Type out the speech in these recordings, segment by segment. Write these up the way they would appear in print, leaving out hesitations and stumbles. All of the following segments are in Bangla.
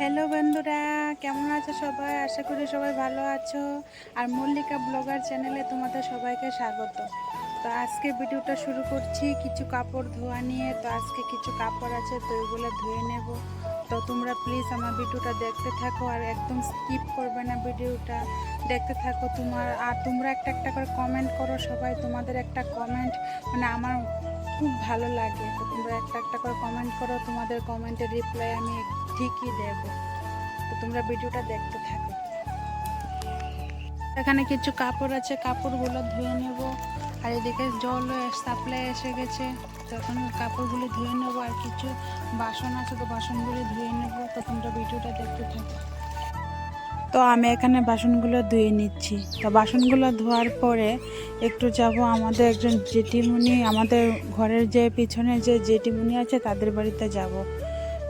হ্যালো বন্ধুরা, কেমন আছো সবাই? আশা করি সবাই ভালো আছো। আর মল্লিকা ব্লগার চ্যানেলে তোমাদের সবাইকে স্বাগত। তো আজকে ভিডিওটা শুরু করছি কিছু কাপড় ধোয়া নিয়ে। তো আজকে কিছু কাপড় আছে, তো এগুলো ধুয়ে নেব। তো তোমরা প্লিজ আমার ভিডিওটা দেখতে থাকো আর একদম স্কিপ করবে না, ভিডিওটা দেখতে থাকো। তোমরা একটা একটা করে কমেন্ট করো সবাই। তোমাদের একটা কমেন্ট মানে আমার খুব ভালো লাগে। তো তোমরা একটা একটা করে কমেন্ট করো, তোমাদের কমেন্টের রিপ্লাই আমি ঠিকই দেব। তো তোমরা ভিডিওটা দেখতে থাকো। এখানে কিছু কাপড় আছে, কাপড়গুলো ধুয়ে নেব। আর এদিকে জল সাপ্লাই এসে গেছে, তখন কাপড়গুলি ধুয়ে নেব। আর কিছু বাসন আছে, তো বাসনগুলি ধুয়ে নেব। তো তোমরা ভিডিওটা দেখতে থাকো। তো আমি এখানে বাসনগুলো ধুয়ে নিচ্ছি। তো বাসনগুলো ধোয়ার পরে একটু যাব আমাদের একজন জেঠিমণি, আমাদের ঘরের যে পিছনে যে জেঠিমণি আছে তাদের বাড়িতে যাব।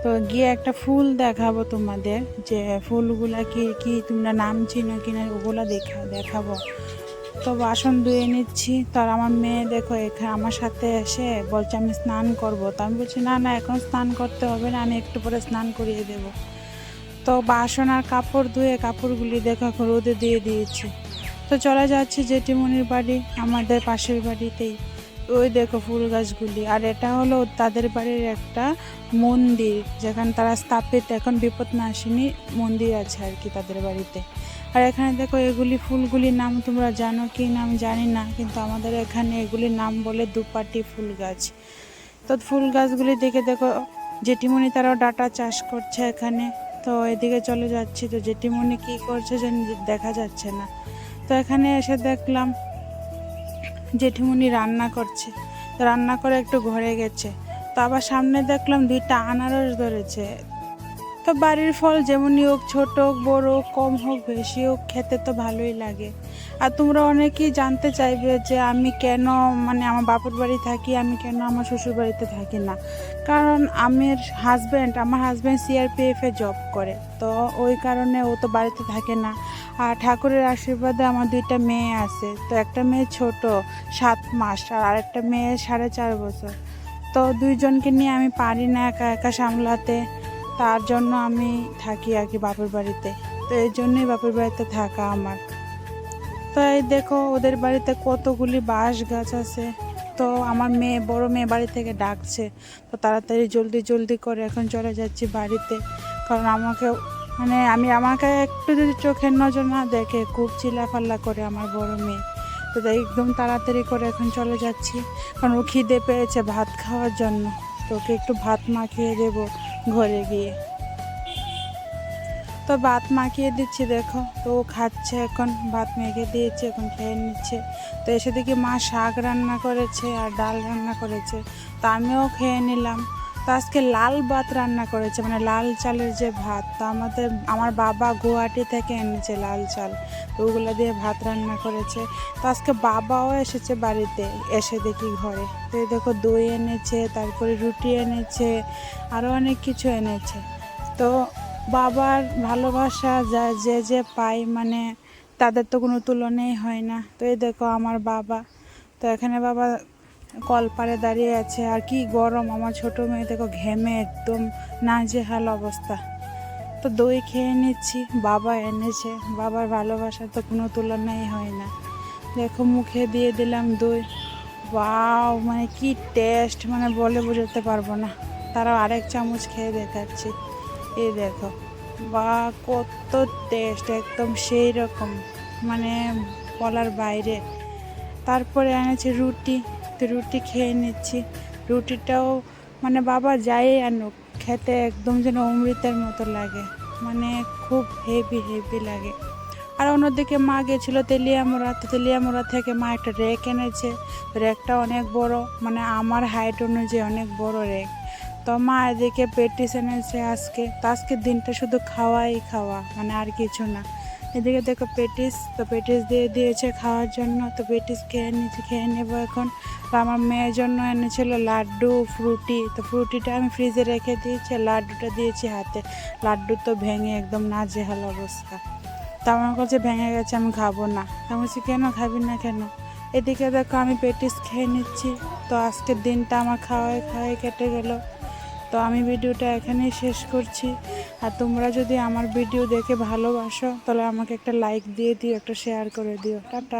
তো গিয়ে একটা ফুল দেখাবো তোমাদের, যে ফুলগুলা কি কি তোমরা নাম চিনো কিনা ওগুলো দেখাবো। তো বাসন ধুয়ে নিচ্ছি। তো আর আমার মেয়ে দেখো এখানে আমার সাথে এসে বলছে আমি স্নান করব। তো আমি বলছি না না, এখন স্নান করতে হবে না, আমি একটু পরে স্নান করিয়ে দেব। তো বাসন আর কাপড় ধুয়ে কাপড়গুলি দেখো রোদে দিয়ে দিয়েছি। তো চলে যাচ্ছি জেঠিমণির বাড়ি, আমাদের পাশের বাড়িতেই। ওই দেখো ফুল গাছগুলি। আর এটা হলো তাদের বাড়ির একটা মন্দির, যেখানে তারা স্থাপিত, এখন বিপদনাশিনী মন্দির আছে আর কি তাদের বাড়িতে। আর এখানে দেখো এগুলি ফুলগুলির নাম তোমরা জানো কি নাম জানি না, কিন্তু আমাদের এখানে এগুলির নাম বলে দুপাটি ফুল গাছ। তো ফুল গাছগুলি দেখে দেখো জেঠিমণি তারাও ডাটা চাষ করছে এখানে। তো এদিকে চলে যাচ্ছি। তো জেঠিমণি কী করছে যে দেখা যাচ্ছে না। তো এখানে এসে দেখলাম জেঠিমণি রান্না করছে। তো রান্না করে একটু ঘরে গেছে। তো আবার সামনে দেখলাম 2টা আনারস ধরেছে। তো বাড়ির ফল যেমনই হোক, ছোট হোক বড় হোক, কম হোক বেশি হোক, খেতে তো ভালোই লাগে। আর তোমরা অনেকেই জানতে চাইবে যে আমি কেন মানে আমার বাপের বাড়ি থাকি, আমি কেন আমার শ্বশুর বাড়িতে থাকি না। কারণ আমার হাজব্যান্ড সিআরপিএফে জব করে, তো ওই কারণে ও তো বাড়িতে থাকে না। আর ঠাকুরের আশীর্বাদে আমার 2টা মেয়ে আছে। তো একটা মেয়ে ছোট 7 মাস, আর আরেকটা মেয়ে 4.5 বছর। তো দুইজনকে নিয়ে আমি পারি না একা একা সামলাতে, তার জন্য আমি থাকি আর কি বাপের বাড়িতে। তো এই জন্যই বাপের বাড়িতে থাকা আমার। তো এই দেখো ওদের বাড়িতে কতগুলি বাঁশ গাছ আছে। তো আমার বড় মেয়ে বাড়ি থেকে ডাকছে। তো তাড়াতাড়ি জলদি জলদি করে এখন চলে যাচ্ছি বাড়িতে। কারণ আমাকে একটু যদি চোখের নজর না দেখে খুব চিল্লাফাল্লা করে আমার বড় মেয়ে। তো তাই একদম তাড়াতাড়ি করে এখন চলে যাচ্ছি, কারণ ও খিদে পেয়েছে ভাত খাওয়ার জন্য। তো ওকে একটু ভাত মাখিয়ে দেবো ঘরে গিয়ে। তো ভাত মাখিয়ে দিচ্ছি দেখো, তো ও খাচ্ছে, এখন ভাত মেখে দিয়েছি, এখন খেয়ে নিচ্ছে। তো এসে দেখি মা শাক রান্না করেছে আর ডাল রান্না করেছে। তো আমিও খেয়ে নিলাম। তো আজকে লাল ভাত রান্না করেছে, মানে লাল চালের যে ভাত। তো আমার বাবা গুয়াহাটি থেকে এনেছে লাল চাল, তো ওগুলো দিয়ে ভাত রান্না করেছে। তো আজকে বাবাও এসেছে বাড়িতে, এসে দেখি ঘরে। তো এই দেখো দই এনেছে, তারপরে রুটি এনেছে, আরও অনেক কিছু এনেছে। তো বাবার ভালোবাসা যে যে পায়, মানে তাদের তো কোনো তুলনাই হয় না। তো এই দেখো আমার বাবা। তো এখানে বাবা কলপারে দাঁড়িয়ে আছে। আর কি গরম, আমার ছোটো মেয়ে দেখো ঘেমে একদম নাজেহাল অবস্থা। তো দই খেয়ে নিচ্ছি, বাবা এনেছে। বাবার ভালোবাসা তো কোনো তুলনাই হয় না। দেখো মুখে দিয়ে দিলাম দই। ওয়াও, মানে কি টেস্ট, মানে বলে বোঝাতে পারবো না। তারাও আরেক চামচ খেয়ে দেখাচ্ছি। এই দেখো, বা কত টেস্ট, একদম সেই রকম, মানে বলার বাইরে। তারপরে এনেছি রুটি। তো রুটি খেয়ে নিচ্ছি। রুটিটাও মানে বাবা যাই আনুক, খেতে একদম যেন অমৃতের মতো লাগে, মানে খুব হেভি হেভি লাগে। আর অন্যদিকে মা গেছিলো তেলিয়ামুড়া। তো তেলিয়ামুড়া থেকে মা একটা রেক এনেছে। রেকটা অনেক বড়, মানে আমার হাইট অনুযায়ী অনেক বড় রেক। তো মা এদিকে পেটিস এনেছে আজকে। তো আজকের দিনটা শুধু খাওয়াই খাওয়া, মানে আর কিছু না। এদিকে দেখো পেটিস, তো পেটিস দিয়ে দিয়েছে খাওয়ার জন্য। তো পেটিস খেয়ে নেবো এখন। তো আমার মেয়ের জন্য এনেছিল লাড্ডু, ফ্রুটি। তো ফ্রুটিটা আমি ফ্রিজে রেখে দিয়েছি, লাড্ডুটা দিয়েছি হাতে। লাড্ডু তো ভেঙে একদম নাজেহাল অবস্থা। তো আমার কাছে ভেঙে গেছে, আমি খাবো না। আমি বলছি কেন খাবি না কেন? এদিকে দেখো আমি পেটিস খেয়ে নিচ্ছি। তো আজকের দিনটা আমার খাওয়াই খাওয়াই কেটে গেল। তো আমি ভিডিওটা এখানেই শেষ করছি। আর তোমরা যদি আমার ভিডিও দেখে ভালোবাসো তাহলে আমাকে একটা লাইক দিয়ে দিও, একটা শেয়ার করে দিও। টাটা।